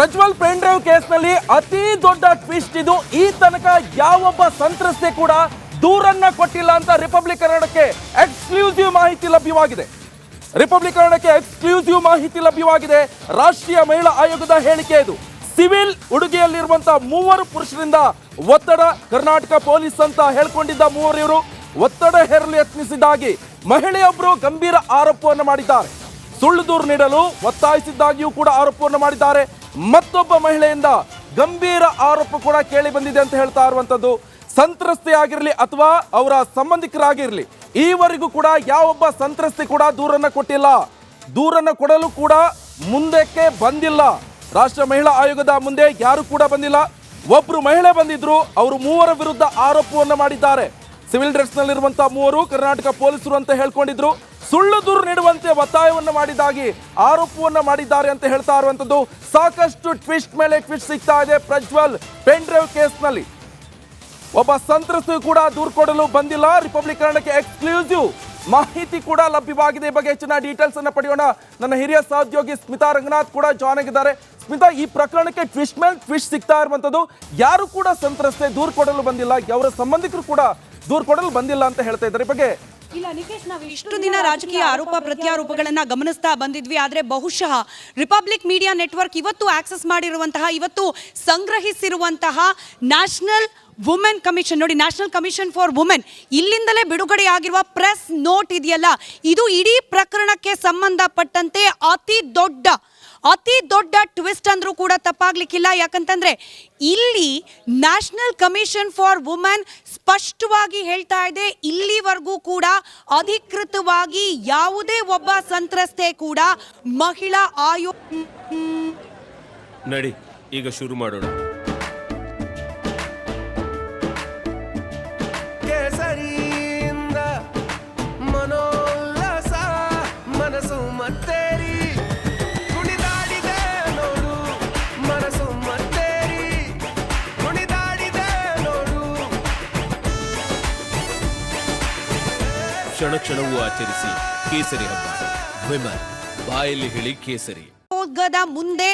Prajwal pen drive ಕೇಸ್ನಲ್ಲಿ ಅತಿ ದೊಡ್ಡ ಟ್ವಿಸ್ಟ್ ಇದು. ಈ ತನಕ ಯಾವೊಬ್ಬ ಸಂತ್ರಸ್ತೆ ಕೂಡ ದೂರನ್ನ ಕೊಟ್ಟಿಲ್ಲ ಅಂತ ರಿಪಬ್ಲಿಕ್ ಕನ್ನಡಕ್ಕೆ ಎಕ್ಸ್ಕ್ಲೂಸಿವ್ ಮಾಹಿತಿ ಲಭ್ಯವಾಗಿದೆ. ರಾಷ್ಟ್ರೀಯ ಮಹಿಳಾ ಆಯೋಗದ ಹೇಳಿಕೆ ಇದು. ಸಿವಿಲ್ ಉಡುಗೆಯಲ್ಲಿರುವಂತಹ 3 ಪುರುಷರಿಂದ ಒತ್ತಡ, ಕರ್ನಾಟಕ ಪೊಲೀಸ್ ಅಂತ ಹೇಳ್ಕೊಂಡಿದ್ದ 3 ಇವರು ಒತ್ತಡ ಹೇರಲು ಯತ್ನಿಸಿದ್ದಾಗಿ ಮಹಿಳೆಯೊಬ್ಬರು ಗಂಭೀರ ಆರೋಪವನ್ನು ಮಾಡಿದ್ದಾರೆ. ಸುಳ್ಳು ದೂರು ನೀಡಲು ಒತ್ತಾಯಿಸಿದ್ದಾಗಿಯೂ ಕೂಡ ಆರೋಪವನ್ನು ಮಾಡಿದ್ದಾರೆ. ಮತ್ತೊಬ್ಬ ಮಹಿಳೆಯಿಂದ ಗಂಭೀರ ಆರೋಪ ಕೂಡ ಕೇಳಿ ಬಂದಿದೆ ಅಂತ ಹೇಳ್ತಾ ಇರುವಂತದ್ದು. ಸಂತ್ರಸ್ತೆ ಆಗಿರಲಿ ಅಥವಾ ಅವರ ಸಂಬಂಧಿಕರಾಗಿರಲಿ, ಈವರೆಗೂ ಕೂಡ ಯಾವೊಬ್ಬ ಸಂತ್ರಸ್ತೆ ಕೂಡ ದೂರನ್ನ ಕೊಟ್ಟಿಲ್ಲ, ದೂರನ್ನ ಕೊಡಲು ಕೂಡ ಮುಂದಕ್ಕೆ ಬಂದಿಲ್ಲ. ರಾಷ್ಟ್ರೀಯ ಮಹಿಳಾ ಆಯೋಗದ ಮುಂದೆ ಯಾರು ಕೂಡ ಬಂದಿಲ್ಲ. ಒಬ್ರು ಮಹಿಳೆ ಬಂದಿದ್ರು, ಅವರು 3 ವಿರುದ್ಧ ಆರೋಪವನ್ನು ಮಾಡಿದ್ದಾರೆ. ಸಿವಿಲ್ ಡ್ರೆಸ್ ನಲ್ಲಿರುವಂತಹ 3 ಕರ್ನಾಟಕ ಪೊಲೀಸರು ಅಂತ ಹೇಳ್ಕೊಂಡಿದ್ರು. ಸುಳ್ಳು ದೂರು ನೀಡುವಂತೆ ಒತ್ತಾಯವನ್ನು ಮಾಡಿದಾಗಿ ಆರೋಪವನ್ನು ಮಾಡಿದ್ದಾರೆ ಅಂತ ಹೇಳ್ತಾ ಇರುವಂತದ್ದು. ಸಾಕಷ್ಟು ಟ್ವಿಸ್ಟ್ ಮೇಲೆ ಟ್ವಿಸ್ಟ್ ಸಿಗ್ತಾ ಇದೆ ಪ್ರಜ್ವಲ್ ಪೆನ್ ಡ್ರೈವ್ ಕೇಸ್ನಲ್ಲಿ. ಒಬ್ಬ ಸಂತ್ರಸ್ತೆ ಕೂಡ ದೂರು ಕೊಡಲು ಬಂದಿಲ್ಲ. ರಿಪಬ್ಲಿಕ್ ಕನ್ನಡಕ್ಕೆ ಎಕ್ಸ್ಕ್ಲೂಸಿವ್ ಮಾಹಿತಿ ಕೂಡ ಲಭ್ಯವಾಗಿದೆ. ಈ ಬಗ್ಗೆ ಹೆಚ್ಚಿನ ಡೀಟೇಲ್ಸ್ ಅನ್ನು ಪಡೆಯೋಣ. ನನ್ನ ಹಿರಿಯ ಸಹೋದ್ಯೋಗಿ ಸ್ಮಿತಾ ರಂಗನಾಥ್ ಕೂಡ ಜಾಯ್ನ್ ಆಗಿದ್ದಾರೆ. ಸ್ಮಿತಾ, ಈ ಪ್ರಕರಣಕ್ಕೆ ಟ್ವಿಸ್ಟ್ ಮೇಲೆ ಟ್ವಿಸ್ಟ್ ಸಿಗ್ತಾ ಇರುವಂತದ್ದು. ಯಾರು ಕೂಡ ಸಂತ್ರಸ್ತೆ ದೂರು ಕೊಡಲು ಬಂದಿಲ್ಲ, ಅವರ ಸಂಬಂಧಿಕರು ಕೂಡ ದೂರು ಕೊಡಲು ಬಂದಿಲ್ಲ ಅಂತ ಹೇಳ್ತಾ ಇದ್ದಾರೆ. ಈ ಬಗ್ಗೆ ಇಲ್ಲ ನಿಕೇಶ್, ನಾವು ಇಷ್ಟು ದಿನ ರಾಜಕೀಯ ಆರೋಪ ಪ್ರತ್ಯಾರೋಪಗಳನ್ನ ಗಮನಿಸ್ತಾ ಬಂದಿದ್ವಿ. ಆದರೆ ಬಹುಶಃ ರಿಪಬ್ಲಿಕ್ ಮೀಡಿಯಾ ನೆಟ್ವರ್ಕ್ ಇವತ್ತು ಆಕ್ಸೆಸ್ ಮಾಡಿರುವಂತಹ, ಇವತ್ತು ಸಂಗ್ರಹಿಸಿರುವಂತಹ ನ್ಯಾಷನಲ್ ವುಮೆನ್ ಕಮಿಷನ್ ನೋಡಿ, ನ್ಯಾಷನಲ್ ಕಮಿಷನ್ ಫಾರ್ ವುಮೆನ್ ಇಲ್ಲಿಂದಲೇ ಬಿಡುಗಡೆ ಆಗಿರುವ ಪ್ರೆಸ್ ನೋಟ್ ಇದೆಯಲ್ಲ, ಇದು ಇಡೀ ಪ್ರಕರಣಕ್ಕೆ ಸಂಬಂಧಪಟ್ಟಂತೆ ಅತಿ ದೊಡ್ಡ ಟ್ವಿಸ್ಟ್ ಅಂದ್ರೂ ಕೂಡ ತಪ್ಪಾಗ್ಲಿಕ್ಕಿಲ್ಲ. ಯಾಕಂತಂದ್ರೆ ಇಲ್ಲಿ ನ್ಯಾಷನಲ್ ಕಮಿಷನ್ ಫಾರ್ ವುಮೆನ್ ಸ್ಪಷ್ಟವಾಗಿ ಹೇಳ್ತಾ ಇದೆ, ಇಲ್ಲಿವರೆಗೂ ಕೂಡ ಅಧಿಕೃತವಾಗಿ ಯಾವುದೇ ಒಬ್ಬ ಸಂತ್ರಸ್ತೆ ಕೂಡ ಮಹಿಳಾ ಆಯೋಗ. ನಡಿ ಈಗ ಶುರು ಮಾಡೋಣ. ಮನೋಲ್ಲಾಸ ಮನಸ್ಸು ಮತ್ತೇರಿ ಕುಣಿದಾಡಿದೆ ನೋಡು, ಮನಸ್ಸು ಮತ್ತೇರಿ ಕುಣಿದಾಡಿದೆ ನೋಡು. ಕ್ಷಣ ಕ್ಷಣವೂ ಆಚರಿಸಿ ಕೇಸರಿ ಹಬ್ಬ. ವಿಮನ್ ಬಾಯಲ್ಲಿ ಹೇಳಿ ಕೇಸರಿ. ಮುಂದೆ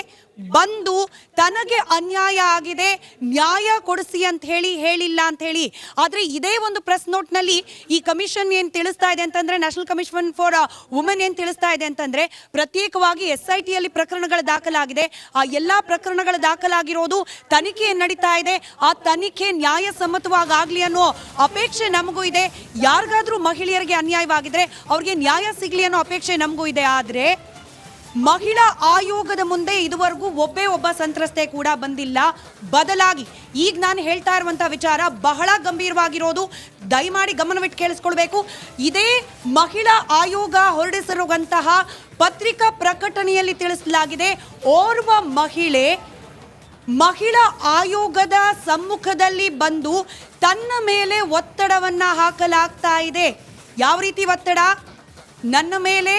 ಬಂದು ತನಗೆ ಅನ್ಯಾಯ ಆಗಿದೆ, ನ್ಯಾಯ ಕೊಡಿಸಿ ಅಂತ ಹೇಳಿಲ್ಲ ಅಂತ ಹೇಳಿ. ಆದರೆ ಇದೇ ಒಂದು ಪ್ರೆಸ್ ನೋಟ್ನಲ್ಲಿ ಈ ಕಮಿಷನ್ ಏನು ತಿಳಿಸ್ತಾ ಇದೆ ಅಂತಂದ್ರೆ, ನ್ಯಾಷನಲ್ ಕಮಿಷನ್ ಫಾರ್ ವುಮೆನ್ ಏನು ತಿಳಿಸ್ತಾ ಇದೆ ಅಂತಂದ್ರೆ, ಪ್ರತ್ಯೇಕವಾಗಿ SITಯಲ್ಲಿ ಪ್ರಕರಣಗಳು ದಾಖಲಾಗಿದೆ. ಆ ಎಲ್ಲ ಪ್ರಕರಣಗಳು ದಾಖಲಾಗಿರೋದು ತನಿಖೆ ನಡೀತಾ ಇದೆ. ಆ ತನಿಖೆ ನ್ಯಾಯಸಮ್ಮತವಾಗಿ ಆಗಲಿ ಅನ್ನೋ ಅಪೇಕ್ಷೆ ನಮಗೂ ಇದೆ. ಯಾರಿಗಾದ್ರೂ ಮಹಿಳೆಯರಿಗೆ ಅನ್ಯಾಯವಾಗಿದ್ರೆ ಅವ್ರಿಗೆ ನ್ಯಾಯ ಸಿಗಲಿ ಅನ್ನೋ ಅಪೇಕ್ಷೆ ನಮಗೂ ಇದೆ. ಆದರೆ ಮಹಿಳಾ ಆಯೋಗದ ಮುಂದೆ ಇದುವರೆಗೂ ಒಬ್ಬ ಸಂತ್ರಸ್ತೆ ಕೂಡ ಬಂದಿಲ್ಲ. ಬದಲಾಗಿ ಈಗ ನಾನು ಹೇಳ್ತಾ ಇರುವಂತ ವಿಚಾರ ಬಹಳ ಗಂಭೀರವಾಗಿರೋದು. ದಯಮಾಡಿ ಗಮನವಿಟ್ಟು ಕೇಳಿಸ್ಕೊಳ್ಬೇಕು. ಇದೇ ಮಹಿಳಾ ಆಯೋಗ ಹೊರಡಿಸಿರುವಂತಹ ಪತ್ರಿಕಾ ಪ್ರಕಟಣೆಯಲ್ಲಿ ತಿಳಿಸಲಾಗಿದೆ, ಓರ್ವ ಮಹಿಳಾ ಆಯೋಗದ ಸಮ್ಮುಖದಲ್ಲಿ ಬಂದು ತನ್ನ ಮೇಲೆ ಒತ್ತಡವನ್ನ ಹಾಕಲಾಗ್ತಾ ಇದೆ. ಯಾವ ರೀತಿ ಒತ್ತಡ? ನನ್ನ ಮೇಲೆ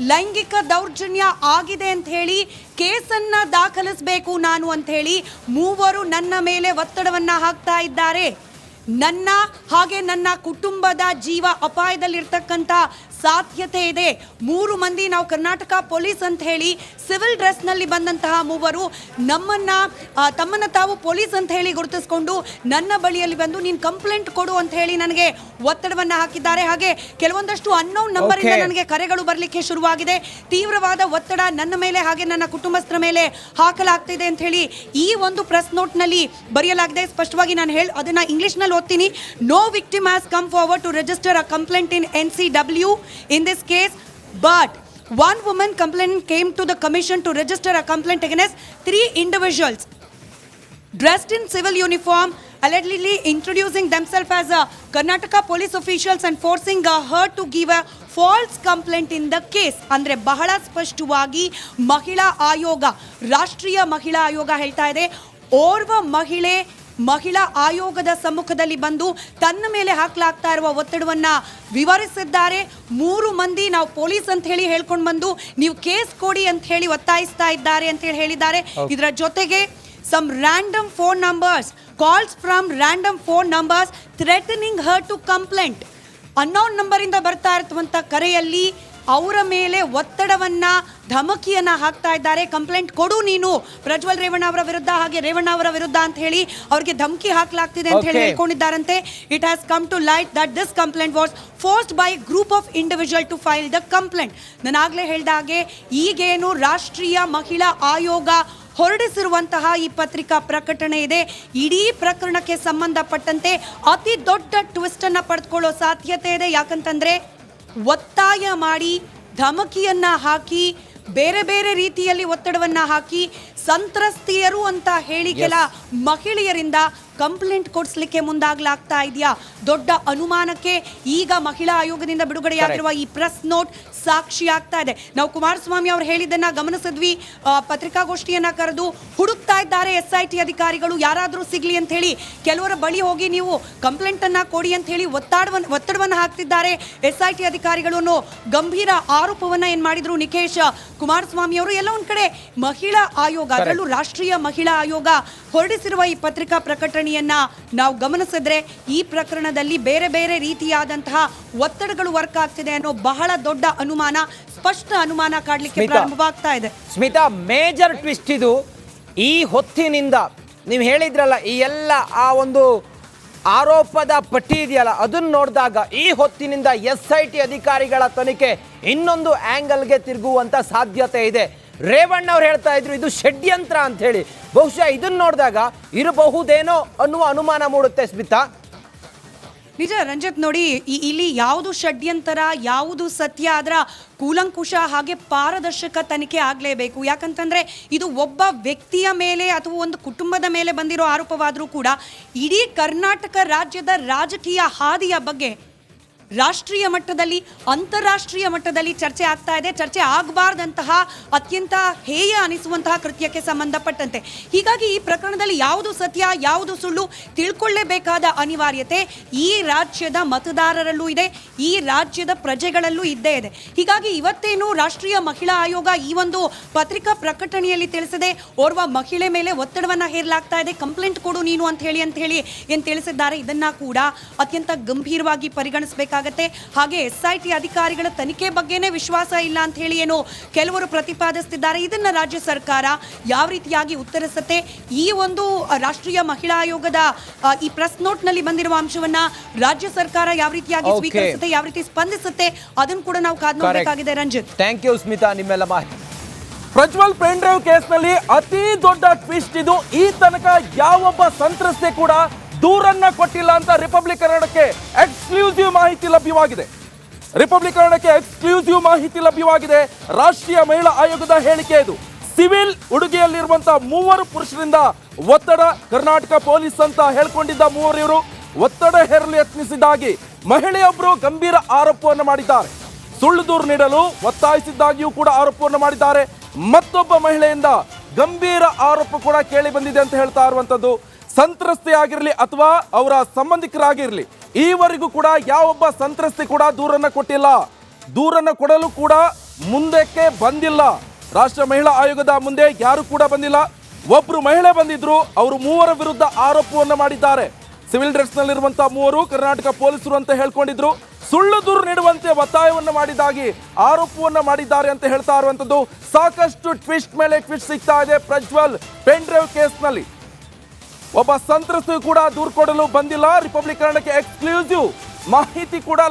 ಲೈಂಗಿಕ ದೌರ್ಜನ್ಯ ಆಗಿದೆ ಅಂತ ಹೇಳಿ ಕೇಸನ್ನ ದಾಖಲಿಸಬೇಕು ನಾನು ಅಂತ ಹೇಳಿ 3 ನನ್ನ ಮೇಲೆ ಒತ್ತಡವನ್ನ ಹಾಕ್ತಾ ಇದ್ದಾರೆ. ನನ್ನ ಕುಟುಂಬದ ಜೀವ ಅಪಾಯದಲ್ಲಿರ್ತಕ್ಕಂಥ ಸಾಧ್ಯತೆ ಇದೆ. 3 ಮಂದಿ ನಾವು ಕರ್ನಾಟಕ ಪೊಲೀಸ್ ಅಂತ ಹೇಳಿ ಸಿವಿಲ್ ಡ್ರೆಸ್ನಲ್ಲಿ ಬಂದಂತಹ 3 ತಮ್ಮನ್ನ ತಾವು ಪೊಲೀಸ್ ಅಂತ ಹೇಳಿ ಗುರುತಿಸ್ಕೊಂಡು ನನ್ನ ಬಳಿಯಲ್ಲಿ ಬಂದು ನೀನು ಕಂಪ್ಲೇಂಟ್ ಕೊಡು ಅಂತ ಹೇಳಿ ನನಗೆ ಒತ್ತಡವನ್ನು ಹಾಕಿದ್ದಾರೆ. ಹಾಗೆ ಕೆಲವೊಂದಷ್ಟು ಅನ್ನೋನ್ ನಂಬರಿಂದ ನನಗೆ ಕರೆಗಳು ಬರಲಿಕ್ಕೆ ಶುರುವಾಗಿದೆ. ತೀವ್ರವಾದ ಒತ್ತಡ ನನ್ನ ಮೇಲೆ ಹಾಗೆ ನನ್ನ ಕುಟುಂಬಸ್ಥರ ಮೇಲೆ ಹಾಕಲಾಗ್ತಿದೆ ಅಂತ ಹೇಳಿ ಈ ಒಂದು ಪ್ರೆಸ್ ನೋಟ್ನಲ್ಲಿ ಬರೆಯಲಾಗಿದೆ. ಸ್ಪಷ್ಟವಾಗಿ ನಾನು ಅದನ್ನ ಇಂಗ್ಲಿಷ್ನಲ್ಲಿ ಓದ್ತೀನಿ. No victim has come forward to register a complaint in NCW. In this case, but one woman complainant came to the commission to register a complaint against 3 individuals dressed in civil uniform, allegedly introducing themselves as Karnataka police officials and forcing her to give a false complaint in the case. ಅಂದ್ರೆ ಬಹಳ ಸ್ಪಷ್ಟವಾಗಿ ರಾಷ್ಟ್ರೀಯ ಮಹಿಳಾ ಆಯೋಗ ಹೇಳ್ತಾ ಇದೆ, ಓರ್ವ ಮಹಿಳಾ ಆಯೋಗದ ಸಮ್ಮುಖದಲ್ಲಿ ಬಂದು ತನ್ನ ಮೇಲೆ ಹಾಕಲಾಗ್ತಾ ಇರುವ ಒತ್ತಡವನ್ನ ವಿವರಿಸಿದ್ದಾರೆ. 3 ಮಂದಿ ನಾವು ಪೊಲೀಸ್ ಅಂತ ಹೇಳಿ ಹೇಳ್ಕೊಂಡು ಬಂದು ನೀವು ಕೇಸ್ ಕೊಡಿ ಅಂತ ಹೇಳಿ ಒತ್ತಾಯಿಸ್ತಾ ಇದ್ದಾರೆ ಅಂತ ಹೇಳಿ ಹೇಳಿದ್ದಾರೆ. ಇದರ ಜೊತೆಗೆ some random phone numbers, calls from random phone numbers threatening her to complaint. Unknown ನಂಬರಿಂದ ಬರ್ತಾ ಇರುವಂತ ಕರೆಯಲ್ಲಿ ಅವರ ಮೇಲೆ ಒತ್ತಡವನ್ನ ಧಮಕಿಯನ್ನ ಹಾಕ್ತಾ ಇದ್ದಾರೆ. ಕಂಪ್ಲೇಂಟ್ ಕೊಡು ನೀನು ಪ್ರಜ್ವಲ್ ರೇವಣ್ಣ ಅವರ ವಿರುದ್ಧ, ಹಾಗೆ ರೇವಣ್ಣ ಅವರ ವಿರುದ್ಧ ಅಂತ ಹೇಳಿ ಅವರಿಗೆ ಧಮಕಿ ಹಾಕಲಾಗ್ತಿದೆ ಅಂತ ಹೇಳಿ ಹೇಳ್ಕೊಂಡಿದ್ದಾರಂತೆ. It has come to light that this complaint was forced by group of individual to file the complaint. ನಾನು ಆಗ್ಲೇ ಹೇಳ್ದ ಹಾಗೆ ಈಗೇನು ರಾಷ್ಟ್ರೀಯ ಮಹಿಳಾ ಆಯೋಗ ಹೊರಡಿಸಿರುವಂತಹ ಈ ಪತ್ರಿಕಾ ಪ್ರಕಟಣೆ ಇದೆ, ಇಡೀ ಪ್ರಕರಣಕ್ಕೆ ಸಂಬಂಧಪಟ್ಟಂತೆ ಅತಿ ದೊಡ್ಡ ಟ್ವಿಸ್ಟ್ ಅನ್ನ ಪಡೆದುಕೊಳ್ಳೋ ಸಾಧ್ಯತೆ ಇದೆ. ಯಾಕಂತಂದ್ರೆ ಒತ್ತಾಯ ಮಾಡಿ, ಧಮಕಿಯನ್ನ ಹಾಕಿ, ಬೇರೆ ಬೇರೆ ರೀತಿಯಲ್ಲಿ ಒತ್ತಡವನ್ನ ಹಾಕಿ ಸಂತ್ರಸ್ತೆಯರು ಅಂತ ಹೇಳಿ ಕೆಲ ಮಹಿಳೆಯರಿಂದ ಕಂಪ್ಲೇಂಟ್ ಕೊಡಿಸ್ಲಿಕ್ಕೆ ಮುಂದಾಗ್ಲಾಗ್ತಾ ಇದೆಯಾ? ದೊಡ್ಡ ಅನುಮಾನಕ್ಕೆ ಈಗ ಮಹಿಳಾ ಆಯೋಗದಿಂದ ಬಿಡುಗಡೆಯಾಗಿರುವ ಈ ಪ್ರೆಸ್ ನೋಟ್ ಸಾಕ್ಷಿ ಆಗ್ತಾ ಇದೆ. ನಾವು ಕುಮಾರಸ್ವಾಮಿ ಅವರು ಹೇಳಿದ್ದನ್ನ ಗಮನಿಸಿದ್ವಿ. ಪತ್ರಿಕಾಗೋಷ್ಠಿಯನ್ನ ಕರೆದು ಹುಡುಕ್ತಾ ಇದ್ದಾರೆ SIT ಅಧಿಕಾರಿಗಳು, ಯಾರಾದರೂ ಸಿಗ್ಲಿ ಅಂತ ಹೇಳಿ. ಕೆಲವರ ಬಳಿ ಹೋಗಿ ನೀವು ಕಂಪ್ಲೇಂಟ್ ಅನ್ನ ಕೊಡಿ ಅಂತ ಹೇಳಿ ಒತ್ತಡವನ್ನು ಹಾಕ್ತಿದ್ದಾರೆ SIT ಅಧಿಕಾರಿಗಳು ಅನ್ನೋ ಗಂಭೀರ ಆರೋಪವನ್ನ ಏನ್ ಮಾಡಿದ್ರು ನಿಖೇಶ್ ಕುಮಾರಸ್ವಾಮಿ ಅವರು. ಎಲ್ಲ ಒಂದ್ ಕಡೆ ಮಹಿಳಾ ಆಯೋಗ, ಅದರಲ್ಲೂ ರಾಷ್ಟ್ರೀಯ ಮಹಿಳಾ ಆಯೋಗ ಹೊರಡಿಸಿರುವ ಈ ಪತ್ರಿಕಾ ಪ್ರಕಟಣೆಯನ್ನ ನಾವು ಗಮನಿಸಿದ್ರೆ ಈ ಪ್ರಕರಣದಲ್ಲಿ ಬೇರೆ ಬೇರೆ ರೀತಿಯಾದಂತಹ ಒತ್ತಡಗಳು ವರ್ಕ್ ಆಗ್ತಿದೆ ಅನ್ನೋ ಬಹಳ ದೊಡ್ಡ ಅನುಮಾನ, ಸ್ಪಷ್ಟ ಅನುಮಾನ ಕಾಡ್ಲಿಕ್ಕೆ ಪ್ರಾರಂಭವಾಗ್ತಾ ಇದೆ. ಸ್ಮಿತಾ, ಮೇಜರ್ ಟ್ವಿಸ್ಟ್ ಇದು. ಈ ಹೊತ್ತಿನಿಂದ ನೀವು ಹೇಳಿದ್ರಲ್ಲ, ಈ ಎಲ್ಲ ಆ ಒಂದು ಆರೋಪದ ಪಟ್ಟಿ ಇದೆಯಲ್ಲ, ಅದನ್ನು ನೋಡಿದಾಗ ಈ ಹೊತ್ತಿನಿಂದ SIT ಅಧಿಕಾರಿಗಳ ತನಿಖೆ ಇನ್ನೊಂದು ಆಂಗಲ್ಗೆ ತಿರುಗುವಂತ ಸಾಧ್ಯತೆ ಇದೆ. ರೇವಣ್ಣ ಅವ್ರು ಹೇಳ್ತಾ ಇದ್ರು ಇದು ಷಡ್ಯಂತ್ರ ಅಂತ ಹೇಳಿ. ಬಹುಶಃ ಇದನ್ನು ನೋಡಿದಾಗ ಇರಬಹುದೇನೋ ಅನ್ನುವ ಅನುಮಾನ ಮೂಡುತ್ತೆ ಸ್ಮಿತಾ. ನಿಜ ರಂಜಿತ್, ನೋಡಿ ಇಲ್ಲಿ ಯಾವುದು ಷಡ್ಯಂತರ, ಯಾವುದು ಸತ್ಯ, ಅದರ ಕೂಲಂಕುಷ ಹಾಗೆ ಪಾರದರ್ಶಕ ತನಿಖೆ ಆಗಲೇಬೇಕು. ಯಾಕಂತಂದ್ರೆ ಇದು ಒಬ್ಬ ವ್ಯಕ್ತಿಯ ಮೇಲೆ ಅಥವಾ ಒಂದು ಕುಟುಂಬದ ಮೇಲೆ ಬಂದಿರೋ ಆರೋಪವಾದರೂ ಕೂಡ ಇಡೀ ಕರ್ನಾಟಕ ರಾಜ್ಯದ ರಾಜಕೀಯ ಹಾದಿಯ ಬಗ್ಗೆ ರಾಷ್ಟ್ರೀಯ ಮಟ್ಟದಲ್ಲಿ, ಅಂತಾರಾಷ್ಟ್ರೀಯ ಮಟ್ಟದಲ್ಲಿ ಚರ್ಚೆ ಆಗ್ತಾ ಇದೆ. ಚರ್ಚೆ ಆಗಬಾರ್ದಂತಹ ಅತ್ಯಂತ ಹೇಯ ಅನಿಸುವಂತಹ ಕೃತ್ಯಕ್ಕೆ ಸಂಬಂಧಪಟ್ಟಂತೆ. ಹೀಗಾಗಿ ಈ ಪ್ರಕರಣದಲ್ಲಿ ಯಾವುದು ಸತ್ಯ, ಯಾವುದು ಸುಳ್ಳು ತಿಳ್ಕೊಳ್ಳೇಬೇಕಾದ ಅನಿವಾರ್ಯತೆ ಈ ರಾಜ್ಯದ ಮತದಾರರಲ್ಲೂ ಇದೆ, ಈ ರಾಜ್ಯದ ಪ್ರಜೆಗಳಲ್ಲೂ ಇದ್ದೇ ಇದೆ. ಹೀಗಾಗಿ ಇವತ್ತೇನು ರಾಷ್ಟ್ರೀಯ ಮಹಿಳಾ ಆಯೋಗ ಈ ಒಂದು ಪತ್ರಿಕಾ ಪ್ರಕಟಣೆಯಲ್ಲಿ ತಿಳಿಸಿದೆ, ಓರ್ವ ಮಹಿಳೆ ಮೇಲೆ ಒತ್ತಡವನ್ನ ಹೇರಲಾಗ್ತಾ ಇದೆ, ಕಂಪ್ಲೇಂಟ್ ಕೊಡು ನೀನು ಅಂತ ಹೇಳಿ ಏನು ತಿಳಿಸಿದ್ದಾರೆ. ಇದನ್ನ ಕೂಡ ಅತ್ಯಂತ ಗಂಭೀರವಾಗಿ ಪರಿಗಣಿಸಬೇಕಾಗುತ್ತೆ. ಹಾಗೆ SIT ಅಧಿಕಾರಿಗಳ ತನಿಖೆ ಬಗ್ಗೆನೇ ವಿಶ್ವಾಸ ಇಲ್ಲ ಅಂತ ಹೇಳಿ ಏನು ಕೆಲವರು ಪ್ರತಿಪಾದಿಸುತ್ತಿದ್ದಾರೆ. ಇದನ್ನ ರಾಜ್ಯ ಸರ್ಕಾರ ಯಾವ ರೀತಿಯಾಗಿ ಉತ್ತರಿಸುತ್ತೆ, ಈ ಒಂದು ರಾಷ್ಟ್ರೀಯ ಮಹಿಳಾ ಆಯೋಗದ ಈ ಪ್ರೆಸ್ ನೋಟ್ ನಲ್ಲಿ ಬಂದಿರುವ ಅಂಶವನ್ನ ರಾಜ್ಯ ಸರ್ಕಾರ ಯಾವ ರೀತಿಯಾಗಿ ಸ್ವೀಕರಿಸುತ್ತೆ, ಯಾವ ರೀತಿ ಸ್ಪಂದಿಸುತ್ತೆ, ಅದನ್ನು ಕೂಡ ನಾವು ಕಾದು ನೋಡಬೇಕಾಗಿದೆ. ರಂಜಿತ್, ಥ್ಯಾಂಕ್ ಯು ಸ್ಮಿತಾ, ನಿಮ್ಮೆಲ್ಲ ಮಾಹಿತಿ. ಪ್ರಜ್ವಲ್ ಪೆನ್ ಡ್ರೈವ್ ಕೇಸ್ನಲ್ಲಿ ಅತಿ ದೊಡ್ಡ ಟ್ವಿಸ್ಟ್ ಇದು. ಈ ತನಕ ಯಾವೊಬ್ಬ ಸಂತ್ರಸ್ತೆ ಕೂಡ ದೂರನ್ನ ಕೊಟ್ಟಿಲ್ಲ ಅಂತ ರಿಪಬ್ಲಿಕ್ ಕನ್ನಡಕ್ಕೆ ಎಕ್ಸ್ಕ್ಲೂಸಿವ್ ಮಾಹಿತಿ ಲಭ್ಯವಾಗಿದೆ. ರಾಷ್ಟ್ರೀಯ ಮಹಿಳಾ ಆಯೋಗದ ಹೇಳಿಕೆ ಇದು. ಸಿವಿಲ್ ಉಡುಗೆಯಲ್ಲಿರುವಂತಹ 3 ಪುರುಷರಿಂದ ಒತ್ತಡ, ಕರ್ನಾಟಕ ಪೊಲೀಸ್ ಅಂತ ಹೇಳ್ಕೊಂಡಿದ್ದ 3 ಇವರು ಒತ್ತಡ ಹೇರಲು ಯತ್ನಿಸಿದ್ದಾಗಿ ಮಹಿಳೆಯೊಬ್ಬರು ಗಂಭೀರ ಆರೋಪವನ್ನು ಮಾಡಿದ್ದಾರೆ. ಸುಳ್ಳು ದೂರು ನೀಡಲು ಒತ್ತಾಯಿಸಿದ್ದಾಗಿಯೂ ಕೂಡ ಆರೋಪವನ್ನು ಮಾಡಿದ್ದಾರೆ. ಮತ್ತೊಬ್ಬ ಮಹಿಳೆಯಿಂದ ಗಂಭೀರ ಆರೋಪ ಕೂಡ ಕೇಳಿ ಬಂದಿದೆ ಅಂತ ಹೇಳ್ತಾ ಇರುವಂತದ್ದು. ಸಂತ್ರಸ್ತೆ ಆಗಿರಲಿ ಅಥವಾ ಅವರ ಸಂಬಂಧಿಕರಾಗಿರಲಿ, ಈವರೆಗೂ ಕೂಡ ಯಾವೊಬ್ಬ ಸಂತ್ರಸ್ತೆ ಕೂಡ ದೂರನ್ನ ಕೊಟ್ಟಿಲ್ಲ, ದೂರನ್ನ ಕೊಡಲು ಕೂಡ ಮುಂದಕ್ಕೆ ಬಂದಿಲ್ಲ. ರಾಷ್ಟ್ರೀಯ ಮಹಿಳಾ ಆಯೋಗದ ಮುಂದೆ ಯಾರು ಕೂಡ ಬಂದಿಲ್ಲ. ಒಬ್ರು ಮಹಿಳೆ ಬಂದಿದ್ರು, ಅವರು 3 ವಿರುದ್ಧ ಆರೋಪವನ್ನು ಮಾಡಿದ್ದಾರೆ. ಸಿವಿಲ್ ಡ್ರೆಸ್ ನಲ್ಲಿರುವಂತಹ 3 ಕರ್ನಾಟಕ ಪೊಲೀಸರು ಅಂತ ಹೇಳ್ಕೊಂಡಿದ್ರು. ಸುಳ್ಳು ದೂರು ನೀಡುವಂತೆ ಒತ್ತಾಯವನ್ನು ಮಾಡಿದಾಗಿ ಆರೋಪವನ್ನ ಮಾಡಿದ್ದಾರೆ ಅಂತ ಹೇಳ್ತಾ ಇರುವಂತದ್ದು. ಸಾಕಷ್ಟು ಟ್ವಿಸ್ಟ್ ಮೇಲೆ ಟ್ವಿಸ್ಟ್ ಸಿಗ್ತಾ ಇದೆ ಪ್ರಜ್ವಲ್ ಪೆನ್ ಡ್ರೈವ್ ಕೇಸ್ನಲ್ಲಿ. ಒಬ್ಬ ಸಂತ್ರಸ್ತೆ ಕೂಡ ದೂರು ಕೊಡಲು ಬಂದಿಲ್ಲ. ರಿಪಬ್ಲಿಕ್ ಕನ್ನಡಕ್ಕೆ ಎಕ್ಸ್ಕ್ಲೂಸಿವ್ ಮಾಹಿತಿ ಕೂಡ